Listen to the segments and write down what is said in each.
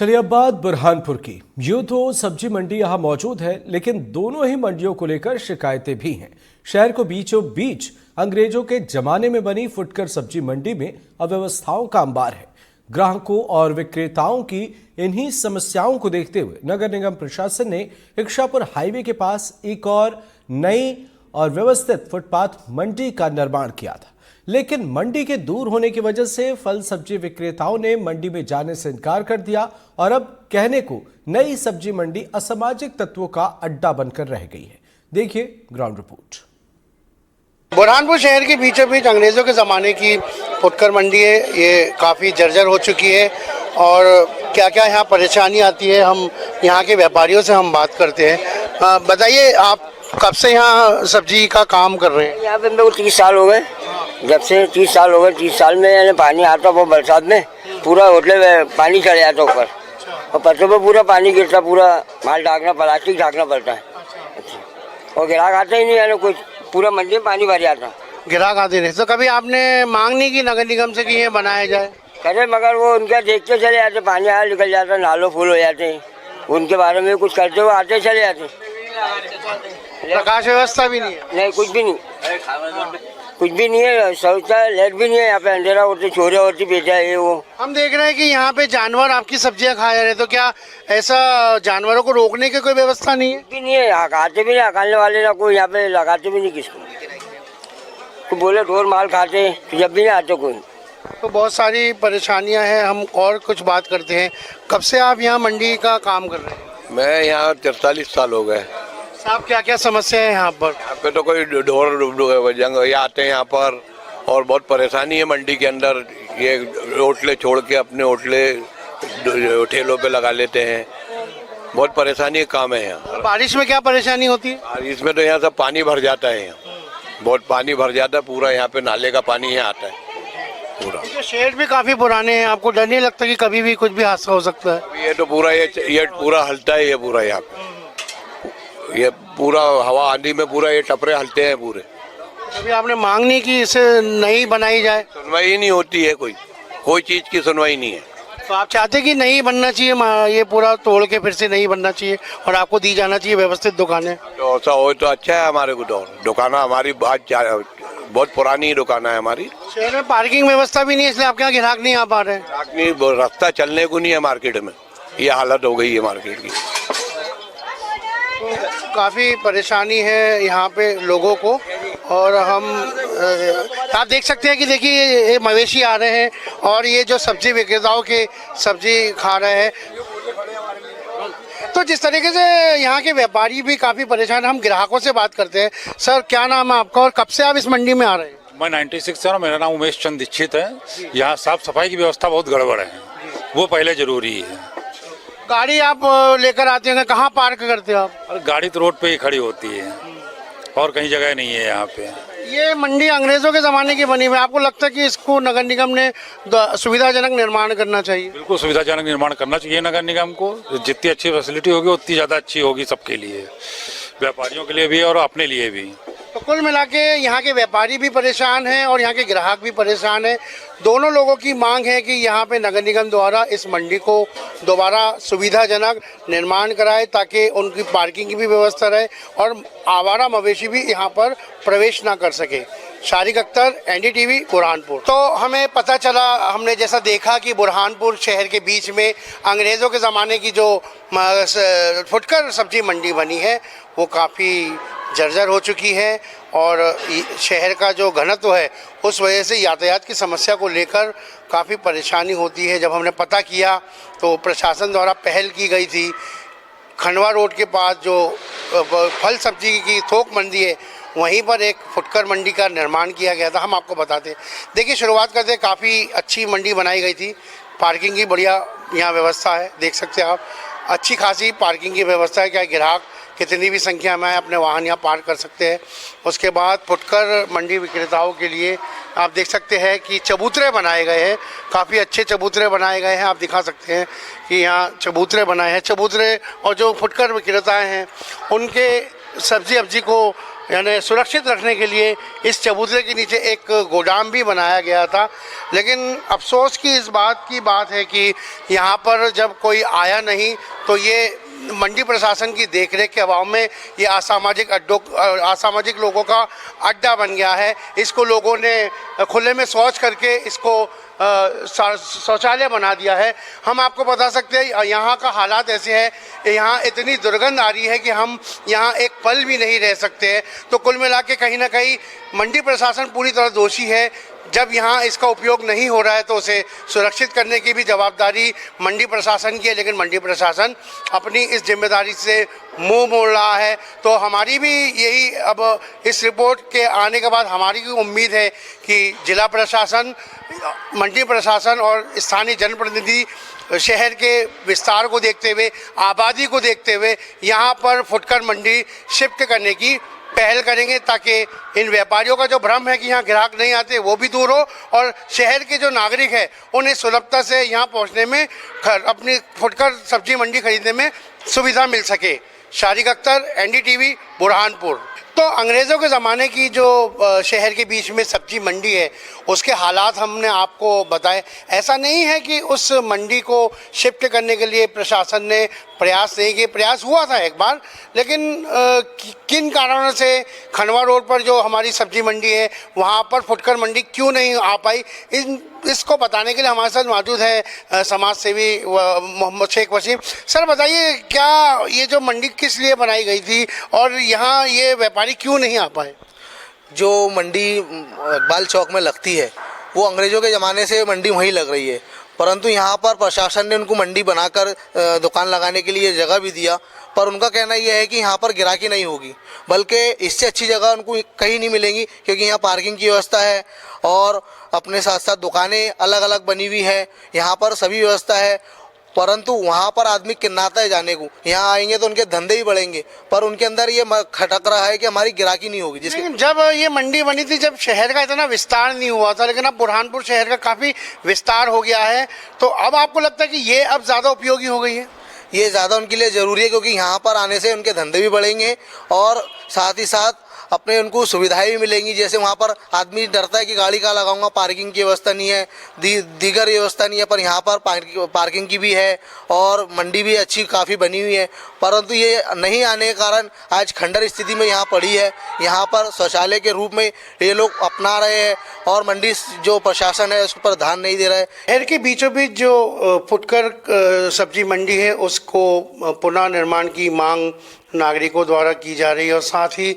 चलिए अब बात बुरहानपुर की। यूं तो सब्जी मंडी यहाँ मौजूद है, लेकिन दोनों ही मंडियों को लेकर शिकायतें भी हैं। शहर को बीचों बीच अंग्रेजों के जमाने में बनी फुटकर सब्जी मंडी में अव्यवस्थाओं का अंबार है। ग्राहकों और विक्रेताओं की इन्हीं समस्याओं को देखते हुए नगर निगम प्रशासन ने इच्छापुर हाईवे के पास एक और नई और व्यवस्थित फुटपाथ मंडी का निर्माण किया था, लेकिन मंडी के दूर होने की वजह से फल सब्जी विक्रेताओं ने मंडी में जाने से इनकार कर दिया और अब कहने को नई सब्जी मंडी असामाजिक तत्वों का अड्डा बनकर रह गई है। देखिए ग्राउंड रिपोर्ट। बुरहानपुर शहर के बीचों बीच अंग्रेजों के ज़माने की फुटकर मंडी है। ये काफ़ी जर्जर हो चुकी है और क्या क्या यहाँ परेशानी आती है, हम यहाँ के व्यापारियों से हम बात करते हैं। बताइए, आप कब से यहाँ सब्जी का काम कर रहे हैं? यहाँ पे मेरे को 30 साल हो गए। जब से 30 साल हो गए, 30 साल में यानी पानी आता वो बरसात में पूरा होटल में पानी चढ़ जाता ऊपर और पत्तों पे पूरा पानी गिरता, पूरा माल ढाकना, प्लास्टिक ढाकना पड़ता है। और ग्राहक आते ही नहीं, यानी कुछ पूरा मंडी में पानी भर जाता। ग्राहक आते नहीं, तो कभी आपने मांग नहीं की नगर निगम से कि ये बनाया जाए? करे, मगर वो उनका देख के चले जाते, पानी आया निकल जाता, नालों फुल हो जाते हैं, उनके बारे में कुछ करते हुए आते चले जाते। प्रकाश व्यवस्था भी नहीं है? नहीं, कुछ भी नहीं, कुछ भी नहीं है। शौचालय लाइट भी नहीं है, यहाँ पे अंधेरा होते, चोरी होती, बेचा है वो। हम देख रहे हैं कि यहाँ पे जानवर आपकी सब्जियां खा जा रहे हैं, तो क्या ऐसा जानवरों को रोकने की कोई व्यवस्था नहीं है? भी नहीं है, हकाते भी नहीं, हकालने वाले ना कोई यहाँ पे लगाते भी नहीं किसको। तो बोले ढोर माल खाते, जब भी नहीं आते कोई। तो बहुत सारी परेशानियां हैं। हम और कुछ बात करते हैं। कब से आप यहाँ मंडी का काम कर रहे हैं? मैं यहाँ 43 साल हो गए। साहब, क्या क्या समस्या है यहाँ पर? यहाँ पे तो कोई ढोर जंग ये आते हैं यहाँ पर और बहुत परेशानी है मंडी के अंदर। ये होटले छोड़ के अपने होटले ठेलों पे लगा लेते हैं, बहुत परेशानी का काम है यहाँ। बारिश में क्या परेशानी होती है? बारिश में तो यहाँ सब पानी भर जाता है, यहाँ बहुत पानी भर जाता है, पूरा यहाँ पे नाले का पानी यहाँ आता है पूरा। शेड भी काफी पुराने हैं, आपको डर नहीं लगता कि कभी भी कुछ भी हादसा हो सकता है? ये तो पूरा ये पूरा हलता है, ये पूरा यहाँ पे ये पूरा हवा आंधी में पूरा ये टपरे हलते हैं पूरे। अभी आपने मांग नहीं की इसे नहीं बनाई जाए? सुनवाई नहीं होती है, कोई चीज की सुनवाई नहीं है। तो आप चाहते कि नहीं बनना चाहिए, ये पूरा तोड़ के फिर से नहीं बनना चाहिए और आपको दी जाना चाहिए व्यवस्थित दुकानें? तो ऐसा हो तो अच्छा है। हमारे को तो दुकान हमारी बहुत पुरानी दुकान है हमारी। शहर में पार्किंग व्यवस्था भी नहीं है, इसलिए आपके यहाँ ग्राहक नहीं आ पा रहे हैं? रास्ता चलने को नहीं है मार्केट में, ये हालत हो गई है मार्केट की। तो काफ़ी परेशानी है यहाँ पे लोगों को। और हम आप देख सकते हैं कि देखिए ये मवेशी आ रहे हैं और ये जो सब्जी विक्रेताओं के सब्जी खा रहे हैं। तो जिस तरीके से यहाँ के व्यापारी भी काफ़ी परेशान हैं। हम ग्राहकों से बात करते हैं। सर, क्या नाम है आपका और कब से आप इस मंडी में आ रहे हैं? मैं 96 से, मेरा नाम उमेश चंद दीक्षित है। यहाँ साफ सफाई की व्यवस्था बहुत गड़बड़ है, वो पहले जरूरी है। गाड़ी आप लेकर आते हैं, कहाँ पार्क करते हो आप? और गाड़ी तो रोड पे ही खड़ी होती है और कहीं जगह नहीं है यहाँ पे। ये मंडी अंग्रेजों के ज़माने की बनी हुई है, आपको लगता है कि इसको नगर निगम ने सुविधाजनक निर्माण करना चाहिए? बिल्कुल सुविधाजनक निर्माण करना चाहिए नगर निगम को। जितनी अच्छी फैसिलिटी होगी उतनी ज़्यादा अच्छी होगी सबके लिए, व्यापारियों के लिए भी और अपने लिए भी। तो कुल मिला के यहाँ के व्यापारी भी परेशान हैं और यहाँ के ग्राहक भी परेशान हैं। दोनों लोगों की मांग है कि यहाँ पे नगर निगम द्वारा इस मंडी को दोबारा सुविधाजनक निर्माण कराए ताकि उनकी पार्किंग की भी व्यवस्था रहे और आवारा मवेशी भी यहाँ पर प्रवेश ना कर सके। शारिक अख्तर, एनडीटीवी, बुरहानपुर। तो हमें पता चला, हमने जैसा देखा कि बुरहानपुर शहर के बीच में अंग्रेज़ों के ज़माने की जो फुटकर सब्जी मंडी बनी है वो काफ़ी जर्जर हो चुकी है और शहर का जो घनत्व है उस वजह से यातायात की समस्या को लेकर काफ़ी परेशानी होती है। जब हमने पता किया तो प्रशासन द्वारा पहल की गई थी, खंडवा रोड के पास जो फल सब्जी की थोक मंडी है वहीं पर एक फुटकर मंडी का निर्माण किया गया था। हम आपको बताते, देखिए शुरुआत करते, काफ़ी अच्छी मंडी बनाई गई थी, पार्किंग की बढ़िया यहाँ व्यवस्था है, देख सकते हैं आप, अच्छी खासी पार्किंग की व्यवस्था है। क्या ग्राहक कितनी भी संख्या में अपने वाहन यहाँ पार्क कर सकते हैं। उसके बाद फुटकर मंडी विक्रेताओं के लिए आप देख सकते हैं कि चबूतरे बनाए गए हैं, काफ़ी अच्छे चबूतरे बनाए गए हैं। आप दिखा सकते हैं कि यहाँ चबूतरे बनाए हैं। चबूतरे और जो फुटकर विक्रेताएं हैं उनके सब्जी अब्जी को यानी सुरक्षित रखने के लिए इस चबूतरे के नीचे एक गोदाम भी बनाया गया था। लेकिन अफसोस की इस बात है कि यहाँ पर जब कोई आया नहीं तो ये मंडी प्रशासन की देखरेख के अभाव में ये असामाजिक लोगों का अड्डा बन गया है। इसको लोगों ने खुले में शौच करके इसको शौचालय बना दिया है। हम आपको बता सकते हैं यहाँ का हालात ऐसे है, यहाँ इतनी दुर्गंध आ रही है कि हम यहाँ एक पल भी नहीं रह सकते हैं। तो कुल मिला के कहीं ना कहीं मंडी प्रशासन पूरी तरह दोषी है। जब यहाँ इसका उपयोग नहीं हो रहा है तो उसे सुरक्षित करने की भी जवाबदारी मंडी प्रशासन की है, लेकिन मंडी प्रशासन अपनी इस जिम्मेदारी से मुंह मोड़ रहा है। तो हमारी भी यही अब इस रिपोर्ट के आने के बाद हमारी भी उम्मीद है कि जिला प्रशासन, मंडी प्रशासन और स्थानीय जनप्रतिनिधि शहर के विस्तार को देखते हुए, आबादी को देखते हुए यहाँ पर फुटकर मंडी शिफ्ट करने की पहल करेंगे, ताकि इन व्यापारियों का जो भ्रम है कि यहाँ ग्राहक नहीं आते वो भी दूर हो और शहर के जो नागरिक हैं उन्हें सुलभता से यहाँ पहुँचने में, अपनी फुटकर सब्जी मंडी खरीदने में सुविधा मिल सके। शारिक अख्तर, NDTV, बुरहानपुर। तो अंग्रेज़ों के ज़माने की जो शहर के बीच में सब्जी मंडी है उसके हालात हमने आपको बताए। ऐसा नहीं है कि उस मंडी को शिफ्ट करने के लिए प्रशासन ने प्रयास नहीं किए, प्रयास हुआ था एक बार, लेकिन किन कारणों से खंडवा रोड पर जो हमारी सब्जी मंडी है वहाँ पर फुटकर मंडी क्यों नहीं आ पाई, इसको बताने के लिए हमारे साथ मौजूद है समाज सेवी मोहम्मद शेख वसीम। सर बताइए, क्या ये जो मंडी किस लिए बनाई गई थी और यहाँ ये व्यापारी क्यों नहीं आ पाए? जो मंडी इकबाल चौक में लगती है वो अंग्रेज़ों के ज़माने से मंडी वहीं लग रही है, परंतु यहाँ पर प्रशासन ने उनको मंडी बनाकर दुकान लगाने के लिए जगह भी दिया, पर उनका कहना यह है कि यहाँ पर गिराकी नहीं होगी, बल्कि इससे अच्छी जगह उनको कहीं नहीं मिलेंगी, क्योंकि यहाँ पार्किंग की व्यवस्था है और अपने साथ साथ दुकानें अलग अलग बनी हुई है, यहाँ पर सभी व्यवस्था है। परंतु वहाँ पर आदमी किन्नाता है जाने को, यहाँ आएंगे तो उनके धंधे भी बढ़ेंगे, पर उनके अंदर ये खटक रहा है कि हमारी गिराकी नहीं होगी। लेकिन जब ये मंडी बनी थी, जब शहर का इतना विस्तार नहीं हुआ था, लेकिन अब बुरहानपुर शहर का काफ़ी विस्तार हो गया है, तो अब आपको लगता है कि ये अब ज़्यादा उपयोगी हो गई है? ये ज़्यादा उनके लिए ज़रूरी है, क्योंकि यहाँ पर आने से उनके धंधे भी बढ़ेंगे और साथ ही साथ अपने उनको सुविधाएं भी मिलेंगी। जैसे वहाँ पर आदमी डरता है कि गाड़ी कहाँ लगाऊंगा, पार्किंग की व्यवस्था नहीं है, दीगर व्यवस्था नहीं है, पर यहाँ पर पार्किंग की भी है और मंडी भी अच्छी काफ़ी बनी हुई है। परंतु ये नहीं आने के कारण आज खंडर स्थिति में यहाँ पड़ी है। यहाँ पर शौचालय के रूप में ये लोग अपना रहे हैं और मंडी जो प्रशासन है उस पर ध्यान नहीं दे रहा है। शहर के बीचों बीच जो फुटकर सब्जी मंडी है उसको पुनः निर्माण की मांग नागरिकों द्वारा की जा रही है, और साथ ही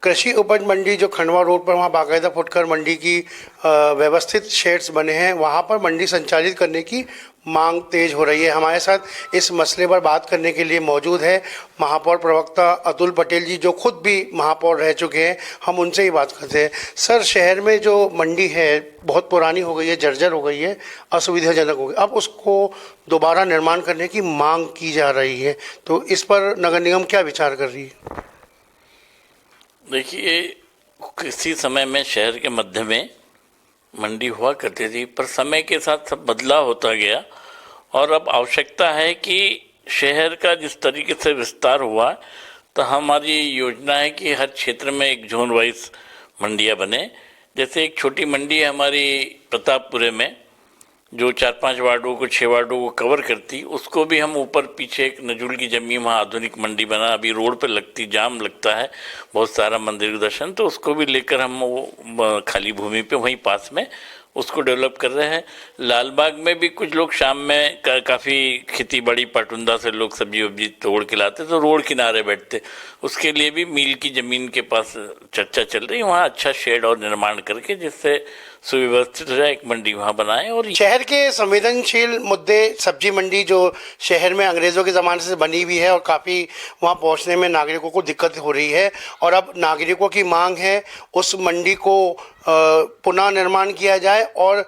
कृषि उपज मंडी जो खंडवा रोड पर वहाँ बाकायदा फुटकर मंडी की व्यवस्थित शेड्स बने हैं, वहाँ पर मंडी संचालित करने की मांग तेज हो रही है। हमारे साथ इस मसले पर बात करने के लिए मौजूद है महापौर प्रवक्ता अतुल पटेल जी, जो खुद भी महापौर रह चुके हैं। हम उनसे ही बात करते हैं। सर, शहर में जो मंडी है बहुत पुरानी हो गई है, जर्जर हो गई है, असुविधाजनक हो गई, अब उसको दोबारा निर्माण करने की मांग की जा रही है, तो इस पर नगर निगम क्या विचार कर रही है? देखिए, किसी समय में शहर के मध्य में मंडी हुआ करती थी, पर समय के साथ सब बदलाव होता गया और अब आवश्यकता है कि शहर का जिस तरीके से विस्तार हुआ, तो हमारी योजना है कि हर क्षेत्र में एक जोन वाइज मंडियाँ बने। जैसे एक छोटी मंडी है हमारी प्रतापपुरे में, जो 4-5 वार्डों को 6 वार्डों को कवर करती, उसको भी हम ऊपर पीछे एक नजुल की जमीन वहाँ आधुनिक मंडी बना, अभी रोड पे लगती, जाम लगता है बहुत सारा मंदिर के दर्शन, तो उसको भी लेकर हम वो खाली भूमि पे वहीं पास में उसको डेवलप कर रहे हैं। लालबाग में भी कुछ लोग शाम में काफ़ी खेती बड़ी पाटुंदा से लोग सब्जी वब्जी तोड़ के लाते, तो रोड किनारे बैठते, उसके लिए भी मील की ज़मीन के पास चर्चा चल रही है, वहाँ अच्छा शेड और निर्माण करके जिससे सुव्यवस्थित हो जाए, एक मंडी वहाँ बनाएं। और शहर के संवेदनशील मुद्दे, सब्जी मंडी जो शहर में अंग्रेज़ों के ज़माने से बनी हुई है और काफ़ी वहाँ पहुँचने में नागरिकों को दिक्कत हो रही है, और अब नागरिकों की मांग है उस मंडी को पुनः निर्माण किया जाए और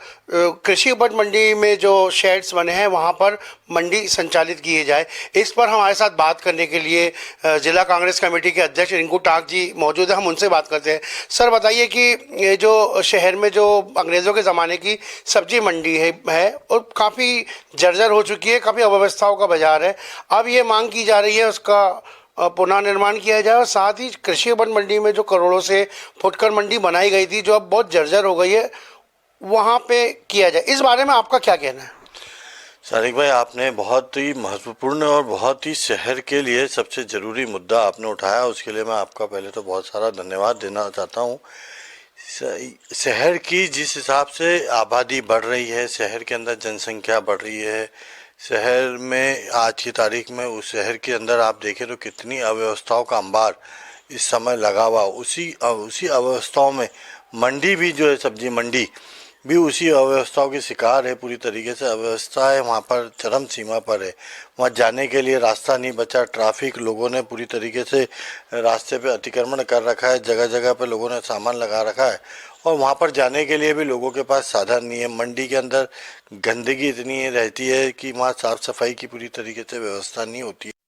कृषि उपज मंडी में जो शेड्स बने हैं वहाँ पर मंडी संचालित किए जाए। इस पर हमारे साथ बात करने के लिए जिला कांग्रेस कमेटी के अध्यक्ष रिंकू टाक जी मौजूद है, हम उनसे बात करते हैं। सर बताइए कि ये जो शहर में जो अंग्रेज़ों के ज़माने की सब्जी मंडी है और काफ़ी जर्जर हो चुकी है, काफ़ी अव्यवस्थाओं का बाजार है, अब ये मांग की जा रही है उसका पुनः निर्माण किया जाए और साथ ही कृषि उपज मंडी में जो करोड़ों से फुटकर मंडी बनाई गई थी जो अब बहुत जर्जर हो गई है वहाँ पे किया जाए। इस बारे में आपका क्या कहना है? सारिक भाई, आपने बहुत ही महत्वपूर्ण और बहुत ही शहर के लिए सबसे ज़रूरी मुद्दा आपने उठाया, उसके लिए मैं आपका पहले तो बहुत सारा धन्यवाद देना चाहता हूँ। शहर की जिस हिसाब से आबादी बढ़ रही है, शहर के अंदर जनसंख्या बढ़ रही है, शहर में आज की तारीख में उस शहर के अंदर आप देखें तो कितनी अव्यवस्थाओं का अंबार इस समय लगा हुआ, उसी अव्यवस्थाओं में मंडी भी जो है, सब्जी मंडी भी उसी अव्यवस्थाओं की शिकार है। पूरी तरीके से अव्यवस्था है वहाँ पर, चरम सीमा पर है। वहाँ जाने के लिए रास्ता नहीं बचा, ट्रैफिक, लोगों ने पूरी तरीके से रास्ते पे अतिक्रमण कर रखा है, जगह जगह पे लोगों ने सामान लगा रखा है और वहाँ पर जाने के लिए भी लोगों के पास साधन नहीं है। मंडी के अंदर गंदगी इतनी रहती है कि वहाँ साफ़ सफाई की पूरी तरीके से व्यवस्था नहीं होती है।